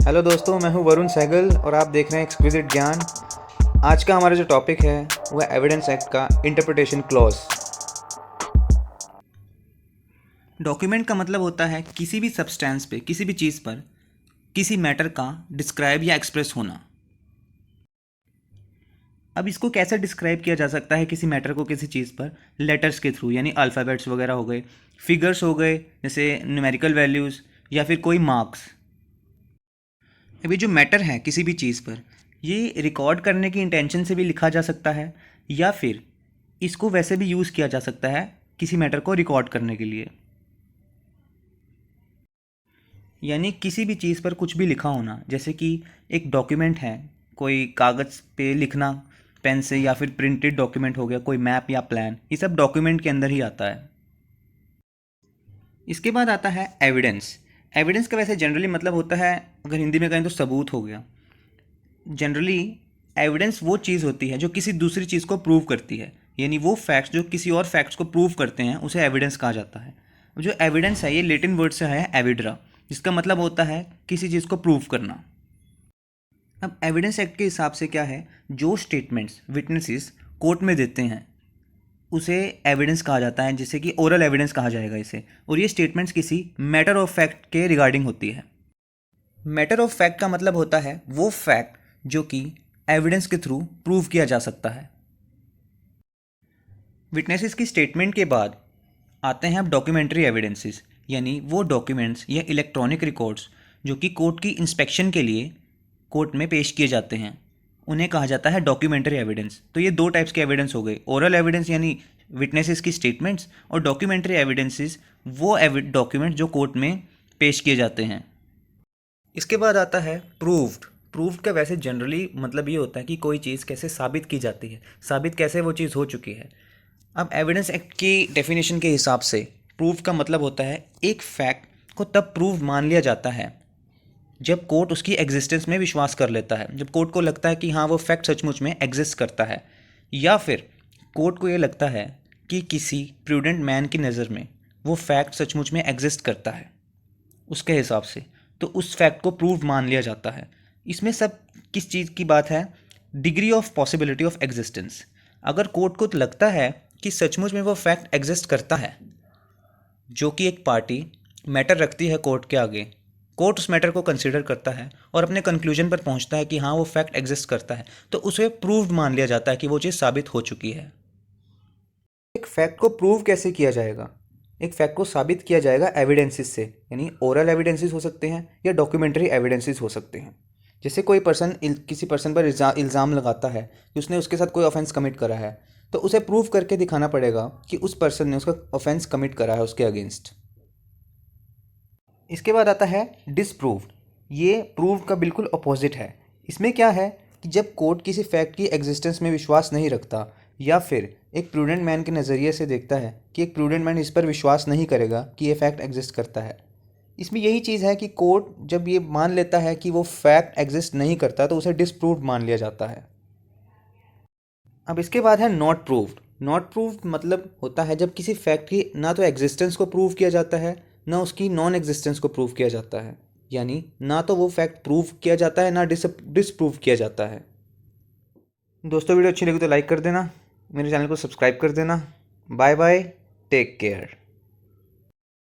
Hello दोस्तों, मैं हूं वरुण सहगल और आप देख रहे हैं एक्सक्विजिट ज्ञान। आज का हमारा जो टॉपिक है वो है एविडेंस एक्ट का इंटरप्रिटेशन क्लॉज। डॉक्यूमेंट का मतलब होता है किसी भी सब्सटेंस पे, किसी भी चीज़ पर, किसी मैटर का डिस्क्राइब या एक्सप्रेस होना। अब इसको कैसे डिस्क्राइब किया जा सकता है किसी मैटर को किसी चीज़ पर? लेटर्स के थ्रू, यानी अल्फ़ाबेट्स वगैरह हो गए, फिगर्स हो गए जैसे न्यूमेरिकल वैल्यूज़, या फिर कोई मार्क्स। अभी जो मैटर है किसी भी चीज़ पर, ये रिकॉर्ड करने की इंटेंशन से भी लिखा जा सकता है, या फिर इसको वैसे भी यूज़ किया जा सकता है किसी मैटर को रिकॉर्ड करने के लिए। यानी किसी भी चीज़ पर कुछ भी लिखा होना, जैसे कि एक डॉक्यूमेंट है, कोई कागज़ पे लिखना पेन से, या फिर प्रिंटेड डॉक्यूमेंट हो गया, कोई मैप या प्लान, ये सब डॉक्यूमेंट के अंदर ही आता है। इसके बाद आता है एविडेंस। एविडेंस का वैसे जनरली मतलब होता है, अगर हिंदी में कहें तो सबूत हो गया। जनरली एविडेंस वो चीज़ होती है जो किसी दूसरी चीज़ को प्रूव करती है, यानी वो फैक्ट्स जो किसी और फैक्ट्स को प्रूव करते हैं उसे एविडेंस कहा जाता है। जो एविडेंस है ये लैटिन वर्ड से है एविड्रा, जिसका मतलब होता है किसी चीज़ को प्रूव करना। अब एविडेंस एक्ट के हिसाब से क्या है, जो स्टेटमेंट्स विटनेसेस कोर्ट में देते हैं उसे एविडेंस कहा जाता है, जैसे कि ओरल एविडेंस कहा जाएगा इसे। और ये स्टेटमेंट्स किसी मैटर ऑफ फैक्ट के रिगार्डिंग होती है। मैटर ऑफ फैक्ट का मतलब होता है वो फैक्ट जो कि एविडेंस के थ्रू प्रूव किया जा सकता है। विटनेसेस की स्टेटमेंट के बाद आते हैं अब डॉक्यूमेंट्री एविडेंसेस, यानी वो डॉक्यूमेंट्स या इलेक्ट्रॉनिक रिकॉर्ड्स जो कि कोर्ट की इंस्पेक्शन के लिए कोर्ट में पेश किए जाते हैं, उन्हें कहा जाता है डॉक्यूमेंट्री एविडेंस। तो ये दो टाइप्स के एविडेंस हो गए, ओरल एविडेंस यानी विटनेसेस की स्टेटमेंट्स, और डॉक्यूमेंट्री एविडेंसेस वो डॉक्यूमेंट जो कोर्ट में पेश किए जाते हैं। इसके बाद आता है प्रूव्ड। प्रूव्ड का वैसे जनरली मतलब ये होता है कि कोई चीज़ कैसे साबित की जाती है, साबित कैसे वो चीज़ हो चुकी है। अब एविडेंस एक्ट की डेफिनेशन के हिसाब से प्रूव का मतलब होता है एक फैक्ट को तब प्रूव मान लिया जाता है जब कोर्ट उसकी एग्जिस्टेंस में विश्वास कर लेता है, जब कोर्ट को लगता है कि हाँ वो फैक्ट सचमुच में एग्जिस्ट करता है, या फिर कोर्ट को ये लगता है कि किसी प्रूडेंट मैन की नज़र में वो फैक्ट सचमुच में एग्जिस्ट करता है उसके हिसाब से, तो उस फैक्ट को प्रूव मान लिया जाता है। इसमें सब किस चीज़ की बात है? Degree of possibility of existence. अगर कोर्ट को लगता है कि सचमुच में वो फैक्ट एग्जिस्ट करता है जो कि एक पार्टी मैटर रखती है कोर्ट के आगे, कोर्ट उस मैटर को कंसिडर करता है और अपने कंक्लूजन पर पहुंचता है कि हाँ वो फैक्ट एग्जिस्ट करता है, तो उसे प्रूव्ड मान लिया जाता है कि वो चीज़ साबित हो चुकी है। एक फैक्ट को प्रूव कैसे किया जाएगा? एक फैक्ट को साबित किया जाएगा एविडेंसेस से, यानी ओरल एविडेंसेस हो सकते हैं या डॉक्यूमेंट्री एविडेंसेस हो सकते हैं। जैसे कोई पर्सन किसी पर्सन पर इल्ज़ाम लगाता है कि उसने उसके साथ कोई ऑफेंस कमिट करा है, तो उसे प्रूव करके दिखाना पड़ेगा कि उस पर्सन ने उसका ऑफेंस कमिट करा है उसके अगेंस्ट। इसके बाद आता है डिसप्रूव्ड। ये प्रूव का बिल्कुल अपोजिट है। इसमें क्या है कि जब कोर्ट किसी फैक्ट की एग्जिस्टेंस में विश्वास नहीं रखता, या फिर एक प्रूडेंट मैन के नज़रिए से देखता है कि एक प्रूडेंट मैन इस पर विश्वास नहीं करेगा कि ये फैक्ट एग्जिस्ट करता है, इसमें यही चीज़ है कि कोर्ट जब ये मान लेता है कि वो फैक्ट एग्जिस्ट नहीं करता तो उसे डिसप्रूव्ड मान लिया जाता है। अब इसके बाद है नॉट प्रूव्ड। नॉट प्रूव्ड मतलब होता है जब किसी फैक्ट की ना तो एग्जिस्टेंस को प्रूव किया जाता है, ना उसकी नॉन एग्जिस्टेंस को प्रूव किया जाता है। यानी ना तो वो फैक्ट प्रूव किया जाता है, ना डिसप्रूव किया जाता है। दोस्तों, वीडियो अच्छी लगी तो लाइक कर देना, मेरे चैनल को सब्सक्राइब कर देना। Bye bye, take care.